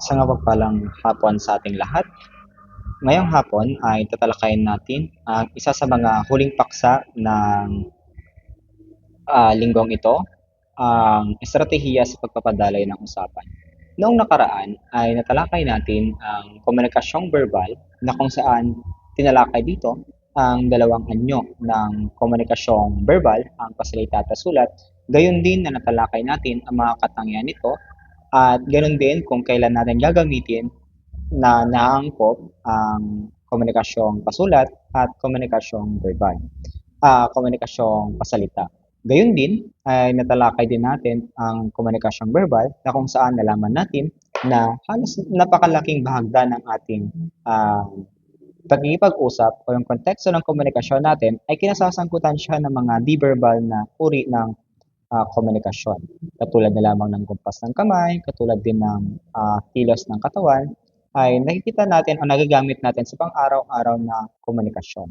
Sa mapagpalang hapon sa ating lahat. Ngayong hapon ay tatalakayin natin ang isa sa mga huling paksa ng linggong ito, ang estratehiya sa pagpapadaloy ng usapan. Noong nakaraan ay natalakay natin ang komunikasyong verbal na kung saan tinalakay dito ang dalawang anyo ng komunikasyong verbal, ang pasalita at sulat. Gayon din na natalakay natin ang mga katangian nito at gayon din kung kailan natin gagamitin na naangkop ang komunikasyong pasulat at komunikasyong verbal, komunikasyong pasalita. Gayun din ay natalakay din natin ang komunikasyong verbal na kung saan nalaman natin na halos napakalaking bahagda ng ating pagkikipag-usap o yung konteksto ng komunikasyon natin ay kinasasangkutan siya ng mga di-verbal na uri ng komunikasyon. Katulad na lamang ng kumpas ng kamay, katulad din ng kilos ng katawan, ay nakikita natin o nagagamit natin sa pang-araw-araw na komunikasyon.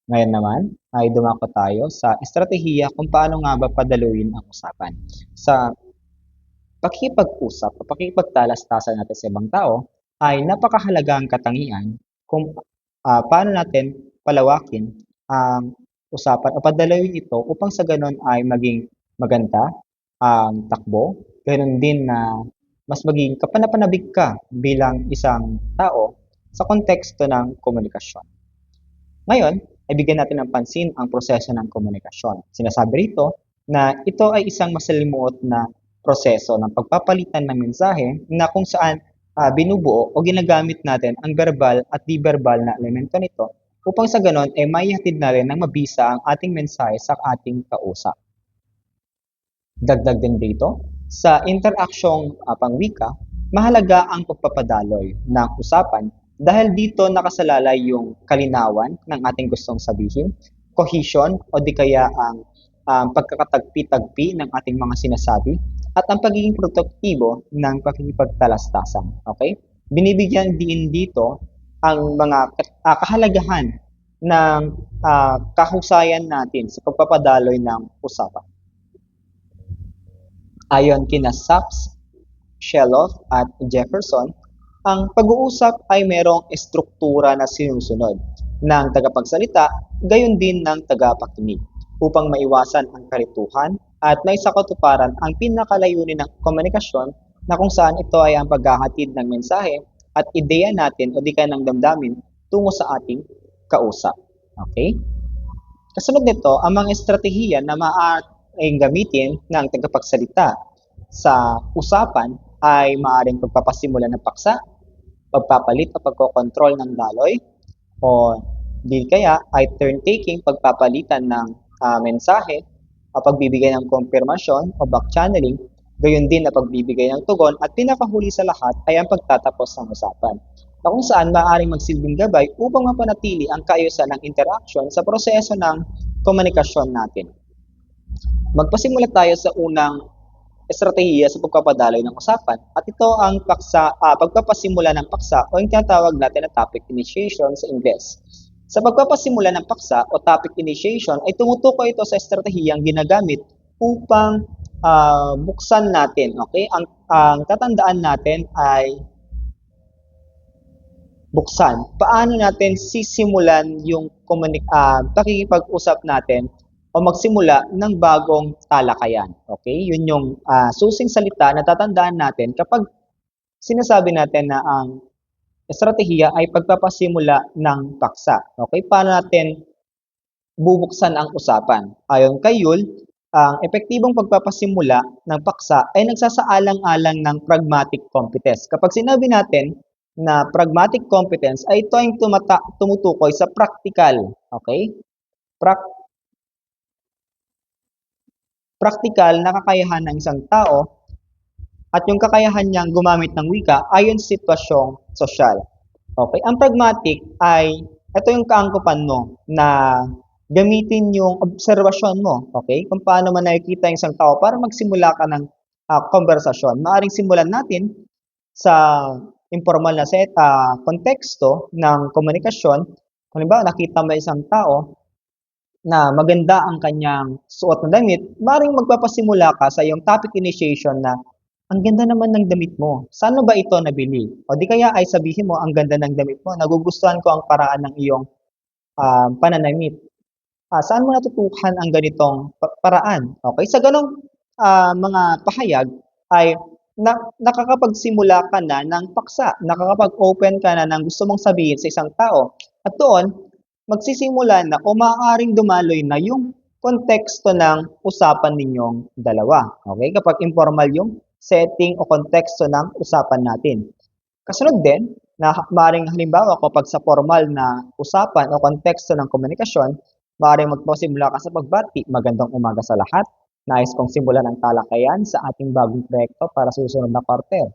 Ngayon naman ay dumako tayo sa estratehiya kung paano nga ba padaluin ang usapan. Sa pakikipag-usap o pakikipagtalastasan natin sa ibang tao ay napakahalagang katangian kung paano natin palawakin ang usapan o padaluin ito upang sa ganon ay maging maganda ang takbo, ganoon din na mas maging kapanapanabik ka bilang isang tao sa konteksto ng komunikasyon. Ngayon, ay bigyan natin ng pansin ang proseso ng komunikasyon. Sinasabi rito na ito ay isang masalimuot na proseso ng pagpapalitan ng mensahe na kung saan binubuo o ginagamit natin ang verbal at di-verbal na elemento nito upang sa ganon ay maihatid na rin ng mabisa ang ating mensahe sa ating kausap. Dagdag din dito, sa interaksyong pangwika, mahalaga ang pagpapadaloy ng usapan dahil dito nakasalalay yung kalinawan ng ating gustong sabihin, cohesion o di kaya ang pagkakatagpi-tagpi ng ating mga sinasabi at ang pagiging produktibo ng pakikipagtalastasan. Okay? Binibigyan din dito ang mga kahalagahan ng kahusayan natin sa pagpapadaloy ng usapan. Ayon kina Sachs, Shelloff at Jefferson, ang pag-uusap ay merong estruktura na sinusunod ng tagapagsalita, gayon din ng tagapakinig upang maiwasan ang kalituhan at may sakatuparan ang pinakalayunin ng komunikasyon na kung saan ito ay ang paghahatid ng mensahe at ideya natin o di kaya ng damdamin tungo sa ating kausap. Okay? Kasunod nito, ang mga estratehiya na maaaring gamitin ng tagapagsalita sa usapan ay maaaring pagpapasimula ng paksa, pagpapalit o pagkokontrol ng daloy, o di kaya ay turn-taking, pagpapalitan ng mensahe, o pagbibigay ng konfirmasyon o back-channeling, gayon din na pagbibigay ng tugon at pinakahuli sa lahat ay ang pagtatapos ng usapan na kung saan maaaring magsilbing gabay upang mapanatili ang kaayusan ng interaction sa proseso ng komunikasyon natin. Magpasimula tayo sa unang estratehiya sa pagpapadaloy ng usapan at ito ang pagpapasimula ng paksa o yung tinatawag natin na topic initiation sa Ingles. Sa pagpapasimula ng paksa o topic initiation ay tumutukoy ito sa estratehiyang ginagamit upang buksan natin, okay? Ang tatandaan natin ay buksan. Paano natin sisimulan yung pakikipag-usap natin o magsimula ng bagong talakayan. Okay? Yun yung susing salita na tatandaan natin kapag sinasabi natin na ang estratehiya ay pagpapasimula ng paksa. Okay? Paano natin bubuksan ang usapan? Ayon kay Yul, ang epektibong pagpapasimula ng paksa ay nagsasaalang-alang ng pragmatic competence. Kapag sinabi natin na pragmatic competence ay ito ang tumutukoy sa practical, okay? Practical na kakayahan ng isang tao at yung kakayahan niyang gumamit ng wika ayon sa sitwasyong sosyal. Okay, ang pragmatic ay ito yung kaangkupan mo na gamitin yung obserbasyon mo, okay? Kung paano man nakikita yung isang tao para magsimula ka ng konversasyon. Maaring simulan natin sa informal na konteksto ng komunikasyon. Kung halimbawa, nakita mo isang tao na maganda ang kanyang suot na damit, maaaring magpapasimula ka sa iyong topic initiation na ang ganda naman ng damit mo. Saan mo ba ito nabili? O di kaya ay sabihin mo, ang ganda ng damit mo. Nagugustuhan ko ang paraan ng iyong pananamit. Saan mo natutuhan ang ganitong paraan? Okay, sa ganong mga pahayag ay nakakapagsimula ka na ng paksa, nakakapag-open ka na ng gusto mong sabihin sa isang tao. At doon, magsisimula na o maaaring dumaloy na yung konteksto ng usapan ninyong dalawa. Okay? Kapag informal yung setting o konteksto ng usapan natin. Kasunod din, na maaaring halimbawa kapag sa formal na usapan o konteksto ng komunikasyon, maaaring magpasimula ka sa pagbati, magandang umaga sa lahat. Nais kong simulan ang talakayan sa ating bagong proyekto para sa susunod na quarter.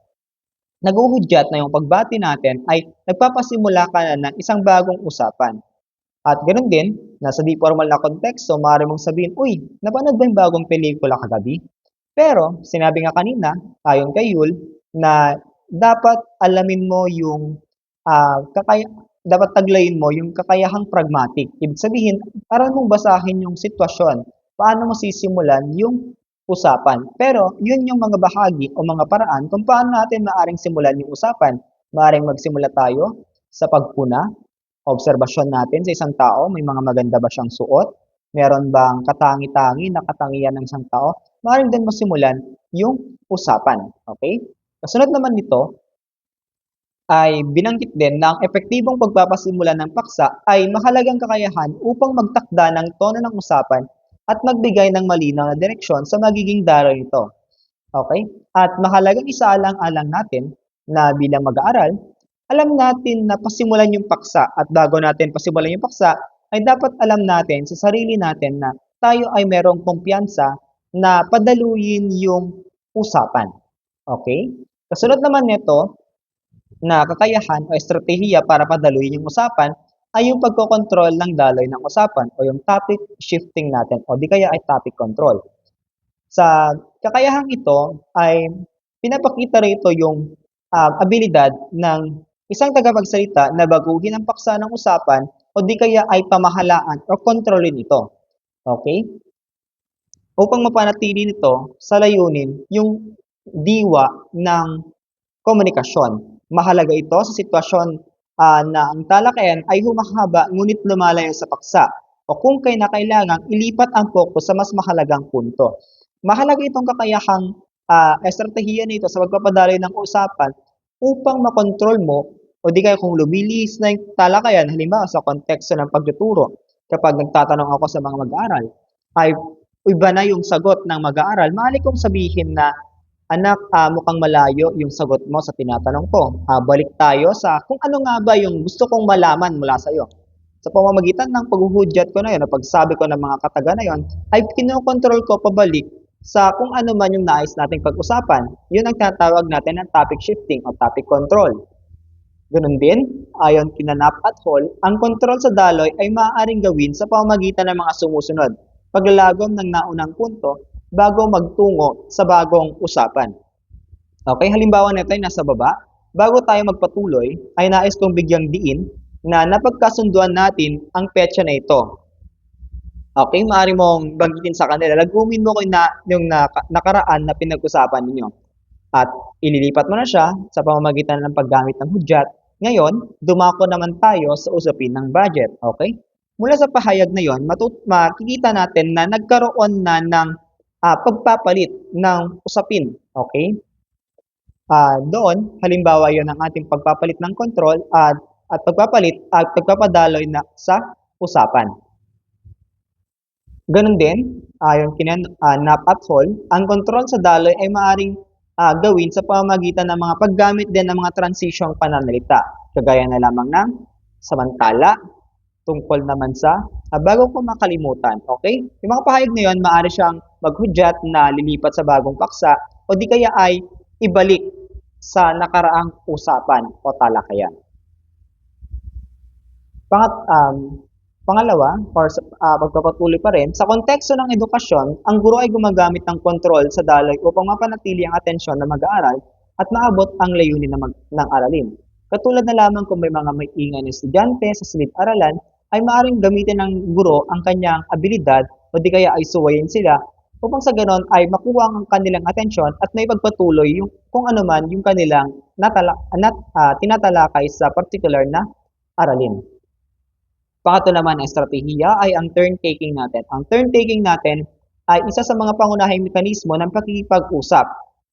Naguhudyat na yung pagbati natin ay nagpapasimula ka na ng isang bagong usapan. At ganoon din, nasa di formal na konteksto, maaari mong sabihin, uy, napanood ba yung bagong pelikula kagabi? Pero, sinabi nga kanina, ayon kay Yul, na dapat alamin mo yung dapat taglayin mo yung kakayahang pragmatic. Ibig sabihin, para mong basahin yung sitwasyon, paano mo sisimulan yung usapan. Pero, yun yung mga bahagi o mga paraan kung paano natin maaring simulan yung usapan. Maaring magsimula tayo sa pagpuna, obserbasyon natin sa isang tao, may mga maganda ba siyang suot? Meron bang katangi-tangi na katangian ng isang tao? Maaaring din masimulan yung usapan. Okay? Kasunod naman nito ay binanggit din na ang epektibong pagpapasimula ng paksa ay mahalagang kakayahan upang magtakda ng tono ng usapan at magbigay ng malinaw na direksyon sa magiging daloy nito. Okay? At mahalagang isaalang-alang natin na bilang mag-aaral, alam natin na pasimulan yung paksa at bago natin pasimulan yung paksa, ay dapat alam natin sa sarili natin na tayo ay merong kumpiyansa na padaluyin yung usapan. Okay? Kasunod naman nito na kakayahan o estratehiya para padaluyin yung usapan ay yung pagkokontrol ng daloy ng usapan o yung topic shifting natin o di kaya ay topic control. Sa kakayahang ito ay pinapakita rito yung abilidad ng isang tagapagsalita na baguhin ang paksa ng usapan o di kaya ay pamahalaan o kontrolin ito. Okay? Upang mapanatili nito sa layunin yung diwa ng komunikasyon. Mahalaga ito sa sitwasyon na ang talakayan ay humahaba ngunit lumalayo sa paksa o kung kailangang ilipat ang focus sa mas mahalagang punto. Mahalaga itong kakayahang estratehiya nito sa pagpapadaloy ng usapan upang makontrol mo o di kaya kung lumilis na yung talakayan, halimbawa sa konteksto ng pagtuturo, kapag nagtatanong ako sa mga mag-aaral, ay iba na yung sagot ng mag-aaral, maaari kong sabihin na, anak, mukhang malayo yung sagot mo sa tinatanong ko. Balik tayo sa kung ano nga ba yung gusto kong malaman mula sa iyo. Sa pamamagitan ng paghuhudyat ko na yun, o pagsabi ko ng mga kataga na yun, ay kinokontrol ko pabalik sa kung ano man yung nais nating pag-usapan. Yun ang tinatawag natin ng topic shifting o topic control. Ganun din, ayon kina Knapp at Hall, ang kontrol sa daloy ay maaaring gawin sa pamamagitan ng mga sumusunod. Paglalagom ng naunang punto bago magtungo sa bagong usapan. Okay, halimbawa nito ay nasa baba. Bago tayo magpatuloy, ay nais kong bigyang diin na napagkasunduan natin ang petsa na ito. Okay, maaari mong banggitin sa kanila. Lagumin mo ko yung nakaraan na pinag-usapan ninyo. At ililipat mo na siya sa pamamagitan ng paggamit ng hudyat. Ngayon, dumako naman tayo sa usapin ng budget. Okay? Mula sa pahayag na yon, makikita natin na nagkaroon na ng pagpapalit ng usapin. Okay? Doon, halimbawa yon ang ating pagpapalit ng control at pagpapalit at pagpapadaloy na sa usapan. Ganon din, ayon kina Knapp at Hall, ang kontrol sa daloy ay maaring gawin sa pamamagitan ng mga paggamit din ng mga transisyong pananalita, kagaya na lamang ng samantala, tungkol naman sa bago ko makalimutan. Okay? Yung mga pahayag na yun, maaari siyang maghudyat na lilipat sa bagong paksa o di kaya ay ibalik sa nakaraang usapan o talakayan. Pangalawa, or pagpapatuloy pa rin, sa konteksto ng edukasyon, ang guro ay gumagamit ng kontrol sa daloy upang mapanatili ang atensyon ng mag-aaral at maabot ang layunin ng aralin. Katulad na lamang kung may mga may ingay na estudyante sa silid-aralan, ay maaaring gamitin ng guro ang kanyang abilidad o di kaya ay suwayin sila upang sa gano'n ay makuha ang kanilang atensyon at maipagpatuloy yung kung ano man yung kanilang tinatalakay sa particular na aralin. Pangatlo naman na estratehiya ay ang turn-taking natin. Ang turn-taking natin ay isa sa mga pangunahing mekanismo ng pakikipag-usap.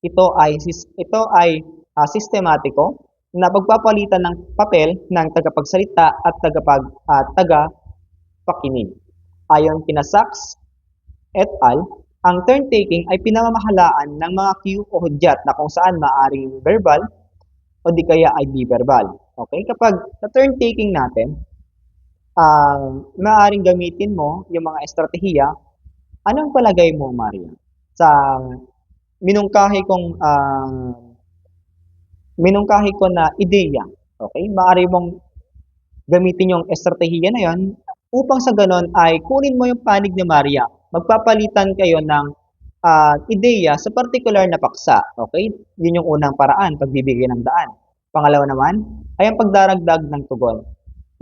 Ito ay sistematiko na pagpapalitan ng papel ng tagapagsalita at tagapakinig. Ayon kina Sachs et al., ang turn-taking ay pinamamahalaan ng mga cue o hudyat na kung saan maaring verbal o di kaya ay di-verbal. Okay? Kapag sa turn-taking natin, maaaring gamitin mo yung mga estratehiya. Anong palagay mo, Maria, sa minungkahi kong minungkahi ko na ideya? Okay? Maaari mong gamitin yung estratehiya na yon upang sa ganon ay kunin mo yung panig ni Maria. Magpapalitan kayo ng ideya sa particular na paksa. Okay? Yun yung unang paraan, pagbibigay ng daan. Pangalawa naman ay ang pagdaragdag ng tugon.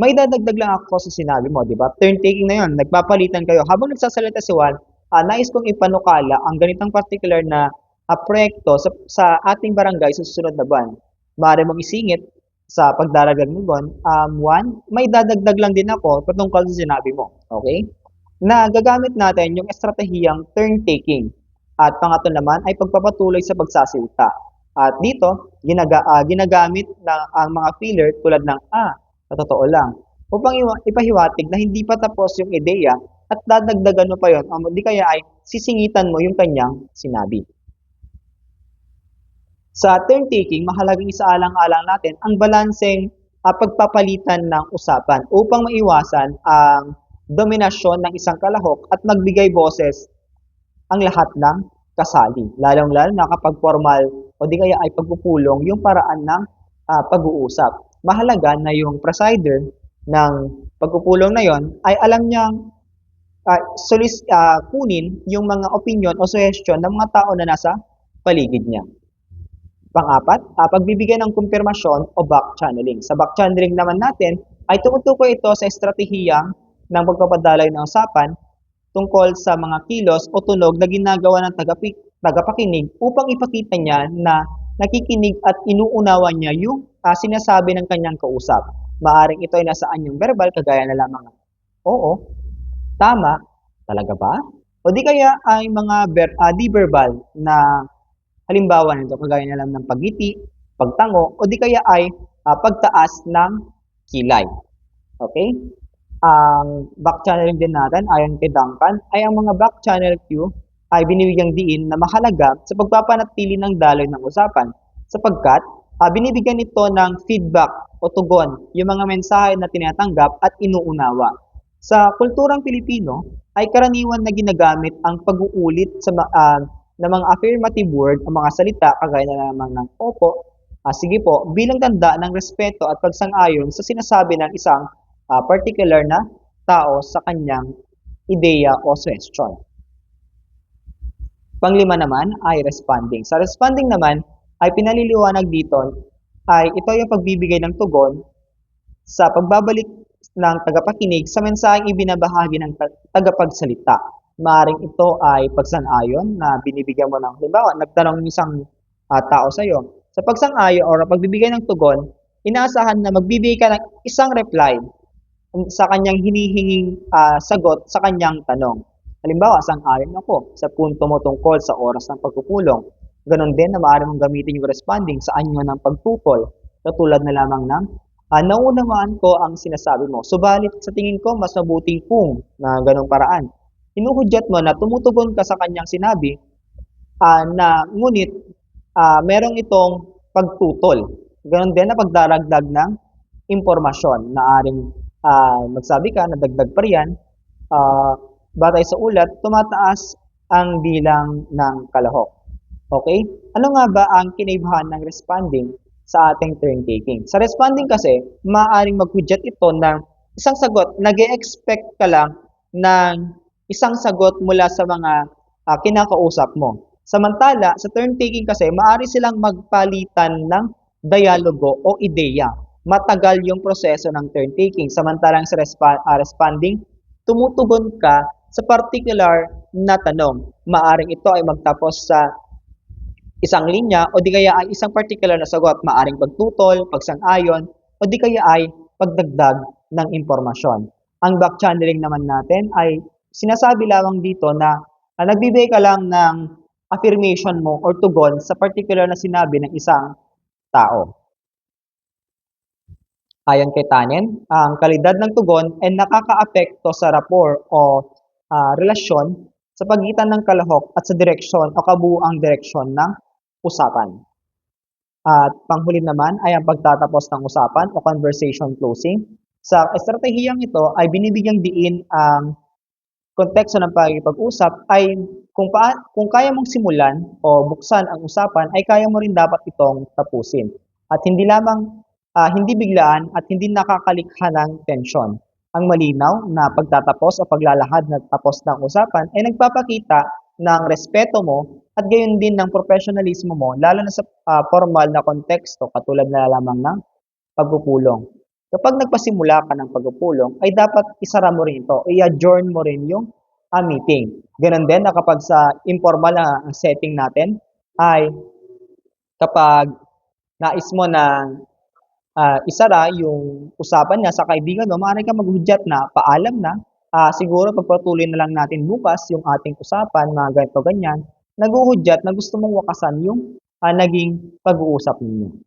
May dadagdag lang ako sa sinabi mo, di ba? Turn-taking na yon, nagpapalitan kayo. Habang nagsasalita si Juan, nais kong ipanukala ang ganitong particular na proyekto sa ating barangay sa susunod na buwan. Maaari mong isingit sa pagdaragdag ng buwan. Juan, may dadagdag lang din ako patungkol sa sinabi mo. Okay? Na gagamit natin yung estratehiyang turn-taking. At pangatlo naman ay pagpapatuloy sa pagsasalita. At dito, ginagamit na ang mga filler tulad ng sa totoo lang, upang ipahiwatig na hindi pa tapos yung ideya at dadagdagan mo pa yon o di kaya ay sisingitan mo yung kanyang sinabi. Sa turn-taking, mahalagang isaalang-alang natin ang balanseng pagpapalitan ng usapan upang maiwasan ang dominasyon ng isang kalahok at magbigay boses ang lahat ng kasali. Lalong-lalo na kapag formal o di kaya ay pagpupulong yung paraan ng pag-uusap. Mahalaga na yung presider ng pagpupulong na yon ay alam niyang kunin yung mga opinion o suggestion ng mga tao na nasa paligid niya. Pang-apat, pagbibigay ng kumpirmasyon o back channeling. Sa back channeling naman natin ay tumutukoy ito sa estratehiyang ng pagpapadaloy ng usapan tungkol sa mga kilos o tunog na ginagawa ng tagapakinig upang ipakita niya na nakikinig at inuunawa niya yung sinasabi ng kanyang kausap. Maaring ito ay nasaan yung verbal, kagaya na lamang oo, tama, talaga ba? O di kaya ay mga di-verbal na halimbawa nito, kagaya na lang ng pagngiti, pagtango, o di kaya ay pagtaas ng kilay. Okay? Ang back channeling din natin, ayon kay Duncan, ay ang mga back channel cue ay binibigyang diin na mahalaga sa pagpapanatili ng daloy ng usapan sapagkat binibigyan ito ng feedback o tugon yung mga mensahe na tinatanggap at inuunawa. Sa kulturang Pilipino ay karaniwan na ginagamit ang pag-uulit ng mga affirmative word o mga salita kagaya na lamang ng opo, sige po, bilang tanda ng respeto at pagsang-ayon sa sinasabi ng isang particular na tao sa kanyang ideya o suggestion. Panglima naman ay responding. Sa responding naman ay pinaliliwanag dito ay ito yung pagbibigay ng tugon sa pagbabalik ng tagapakinig sa mensaheng ibinabahagi ng tagapagsalita. Maaring ito ay pagsang-ayon na binibigyan mo ng, halimbawa, nagtanong ng isang tao sa iyo. Sa pagsang-ayon o pagbibigay ng tugon, inaasahan na magbibigay ka ng isang reply sa kanyang hinihinging sagot sa kanyang tanong. Halimbawa, sang-ayon ako sa punto mo tungkol sa oras ng pagpupulong. Ganon din na maaari mong gamitin yung responding sa anyo ng pagtutol, katulad na lamang ng naunawaan ko ang sinasabi mo. Subalit sa tingin ko, mas mabuting kung na ganong paraan. Hinuhudyat mo na tumutugon ka sa kanyang sinabi na ngunit merong itong pagtutol. Ganon din na pagdaragdag ng impormasyon na aring magsabi ka na dagdag pa riyan, batay sa ulat, tumataas ang bilang ng kalahok. Okay? Ano nga ba ang kinaibahan ng responding sa ating turn-taking? Sa responding kasi, maaaring maghudyat ito ng isang sagot. Nag-e-expect ka lang ng isang sagot mula sa mga kinakausap mo. Samantala, sa turn-taking kasi, maaari silang magpalitan ng dialogo o ideya. Matagal yung proseso ng turn-taking. Samantalang sa responding, tumutugon ka sa particular na tanong. Maaring ito ay magtapos sa isang linya o di kaya ay isang particular na sagot. Maaring pagtutol, pagsang-ayon, o di kaya ay pagdagdag ng impormasyon. Ang back channeling naman natin ay sinasabi lamang dito na nagbibigay ka lang ng affirmation mo or tugon sa particular na sinabi ng isang tao. Ayon kay Tannen, ang kalidad ng tugon ay nakakaapekto sa rapport o relasyon sa pagitan ng kalahok at sa direksyon o kabuuang direksyon ng usapan. At panghuli naman ay ang pagtatapos ng usapan o conversation closing. Sa estratehiyang ito ay binibigyang diin ang konteksto ng pakikipag-usap ay kung kaya mong simulan o buksan ang usapan ay kaya mo rin dapat itong tapusin. At hindi lamang hindi biglaan at hindi nakakalikha ng tensyon. Ang malinaw na pagtatapos o paglalahad na tapos ng usapan ay nagpapakita ng respeto mo at gayon din ng professionalismo mo lalo na sa formal na konteksto katulad na lamang ng pagpupulong. Kapag nagpasimula ka ng pagpupulong, ay dapat isara mo rin ito, i-adjourn mo rin yung meeting. Ganon din na kapag sa informal na setting natin, ay kapag nais mo na isara yung usapan niya sa kaibigan mo, maaari kang maghudyat na paalam na, siguro pagpatuloy na lang natin bukas yung ating usapan, mga ganito ganyan, naghuhudyat na gusto mong wakasan yung naging pag-uusap ninyo.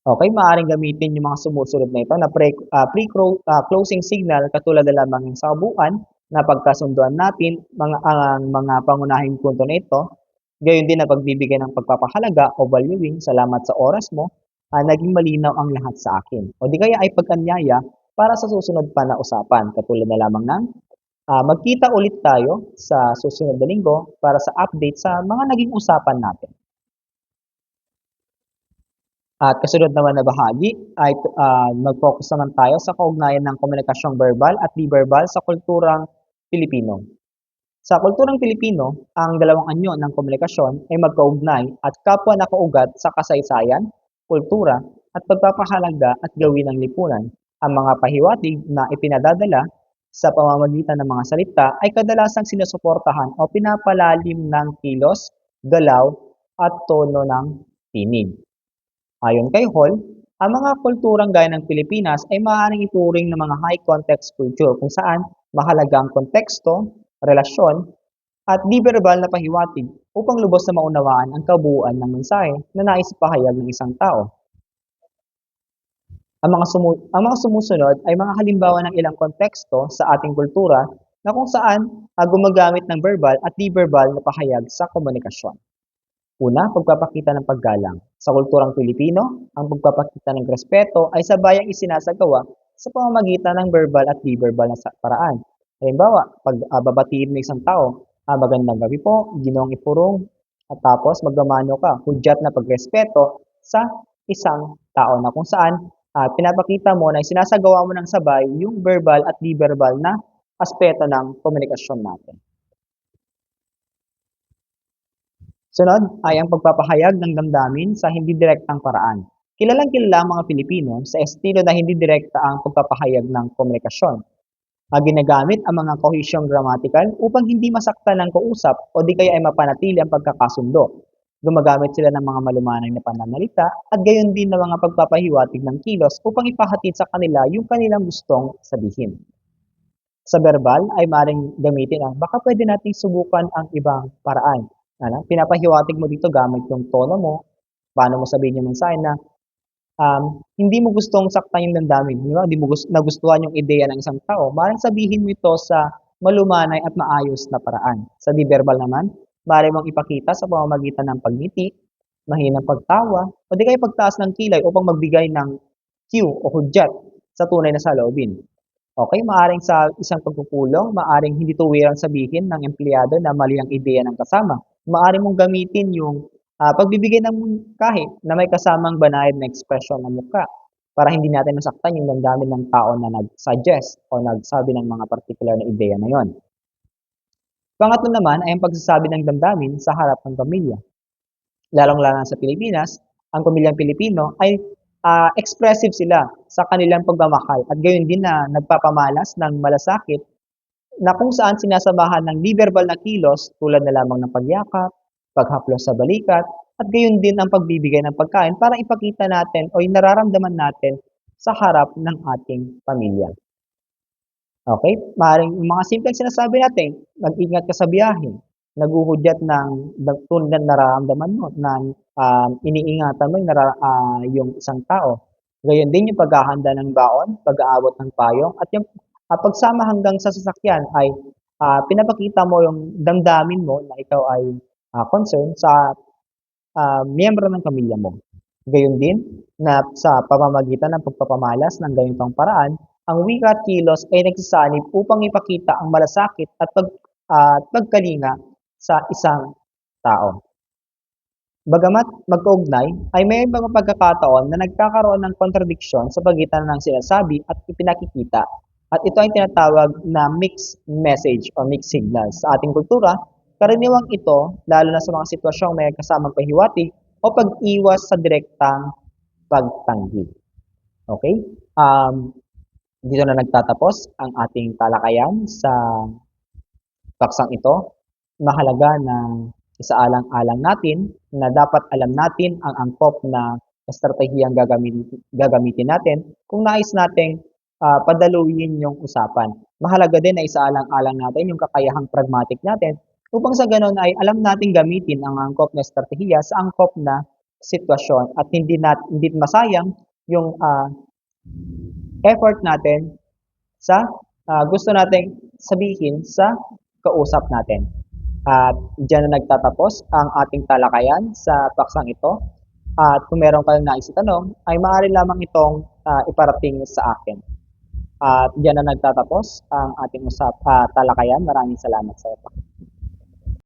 Okay, maaaring gamitin yung mga sumusunod na ito na pre-closing signal katulad na lamang yung sa kabuuan na pagkasunduan natin ang mga pangunahing punto na ito. Gayon din na pagbibigay ng pagpapahalaga o valuing, salamat sa oras mo, naging malinaw ang lahat sa akin. O di kaya ay pagkanyaya para sa susunod pa na usapan. Katulad na lamang ng magkita ulit tayo sa susunod na linggo para sa update sa mga naging usapan natin. At kasunod naman na bahagi ay mag-focus naman tayo sa kaugnayan ng komunikasyong verbal at di-verbal sa kulturang Pilipino. Sa kulturang Pilipino, ang dalawang anyo ng komunikasyon ay magkaugnay at kapwa nakaugat sa kasaysayan, kultura, at pagpapahalaga at gawin ng lipunan. Ang mga pahiwatig na ipinadadala sa pamamagitan ng mga salita ay kadalasang sinusuportahan o pinapalalim ng kilos, galaw, at tono ng tinig. Ayon kay Hall, ang mga kulturang gaya ng Pilipinas ay maaaring ituring ng mga high-context culture kung saan mahalaga ang konteksto, relasyon, at di-verbal na pahiwatig upang lubos na maunawaan ang kabuuan ng mensahe na nais ipahayag ng isang tao. Ang mga sumusunod ay mga halimbawa ng ilang konteksto sa ating kultura na kung saan gumagamit ng verbal at di-verbal na pahayag sa komunikasyon. Una, pagpapakita ng paggalang. Sa kulturang Pilipino, ang pagpapakita ng respeto ay sabayang isinasagawa sa pamamagitan ng verbal at di-verbal na paraan. Halimbawa, pag babatiin mo isang tao, magandang gabi po, Ginoong Ipurong, at tapos magmamano ka, hudyat na pagrespeto sa isang tao na kung saan pinapakita mo na isinasagawa mo ng sabay yung verbal at di-verbal na aspeto ng komunikasyon natin. Sunod ay ang pagpapahayag ng damdamin sa hindi direktang paraan. Kilalang kilala ang mga Pilipino sa estilo na hindi direkta ang pagpapahayag ng komunikasyon. Ginagamit ang mga kohesyong grammatical upang hindi masaktan ng kausap o di kaya ay mapanatili ang pagkakasundo. Gumagamit sila ng mga malumanay na pananalita at gayon din ng mga pagpapahiwatig ng kilos upang ipahatid sa kanila yung kanilang gustong sabihin. Sa verbal ay maaaring gamitin ang baka pwede nating subukan ang ibang paraan. Pinapahiwatig mo dito gamit yung tono mo, paano mo sabihin yung mensahe na hindi mo gustong saktan yung damdamin, di ba? Hindi mo nagustuhan yung ideya ng isang tao. Maaaring sabihin mo ito sa malumanay at maayos na paraan. Sa di-verbal naman, maaari mong ipakita sa pamamagitan ng pagngiti, mahinang pagtawa, o di kaya pagtaas ng kilay upang magbigay ng cue o hudyat sa tunay na saloobin. Okay, maaring sa isang pagpupulong, maaring hindi tuwirang sabihin ng empleyado na mali ang ideya ng kasama. Maaari mong gamitin yung pagbibigay ng mungkahi na may kasamang banayad na ekspresyon ng mukha para hindi natin masaktan yung damdamin ng tao na nag-suggest o nagsabi ng mga particular na ideya na yon. Pangatlo naman ay ang pagsasabi ng damdamin sa harap ng pamilya. Lalong-lalo sa Pilipinas, ang pamilyang Pilipino ay expressive sila sa kanilang pagmamahal at gayon din na nagpapamalas ng malasakit na kung saan sinasamahan ng di-verbal na kilos tulad na lamang ng pagyakap, paghaplos sa balikat, at gayon din ang pagbibigay ng pagkain para ipakita natin o yung nararamdaman natin sa harap ng ating pamilya. Okay? Maaaring yung mga simpleng sinasabi natin, mag-ingat ka sa biyahe, naghuhudyat ng tunay na nararamdaman mo na iniingatan mo yung isang tao. Gayon din yung paghahanda ng baon, pag-aabot ng payong, at yung pagsama hanggang sa sasakyan ay pinapakita mo yung damdamin mo na ikaw ay concerned sa miyembro ng pamilya mo. Gayon din na sa pamamagitan ng pagpapamalas ng ganitong paraan, ang wika at kilos ay nagsasanib upang ipakita ang malasakit at pagkalinga sa isang tao. Bagamat magkaugnay, ay may mga pagkakataon na nagkakaroon ng kontradiksyon sa pagitan ng sinasabi at ipinakikita. At ito ay tinatawag na mixed message o mixed signals. Sa ating kultura, karaniwang ito, lalo na sa mga sitwasyong may kasamang pahiwatig o pag-iwas sa direktang pagtanggi. Okay? Dito na nagtatapos ang ating talakayan sa paksang ito. Mahalaga na isaalang-alang natin na dapat alam natin ang angkop na estratehiyang gagamitin natin kung nais nating padaluin yung usapan. Mahalaga din na isaalang-alang natin yung kakayahang pragmatic natin upang sa ganon ay alam nating gamitin ang angkop na estratehiya sa angkop na sitwasyon at hindi masayang yung effort natin sa gusto nating sabihin sa kausap natin. At diyan na nagtatapos ang ating talakayan sa paksang ito. At kung meron kayong nais itanong, ay maaari lamang itong iparating sa akin. At diyan na nagtatapos ang ating talakayan. Maraming salamat sa iyo.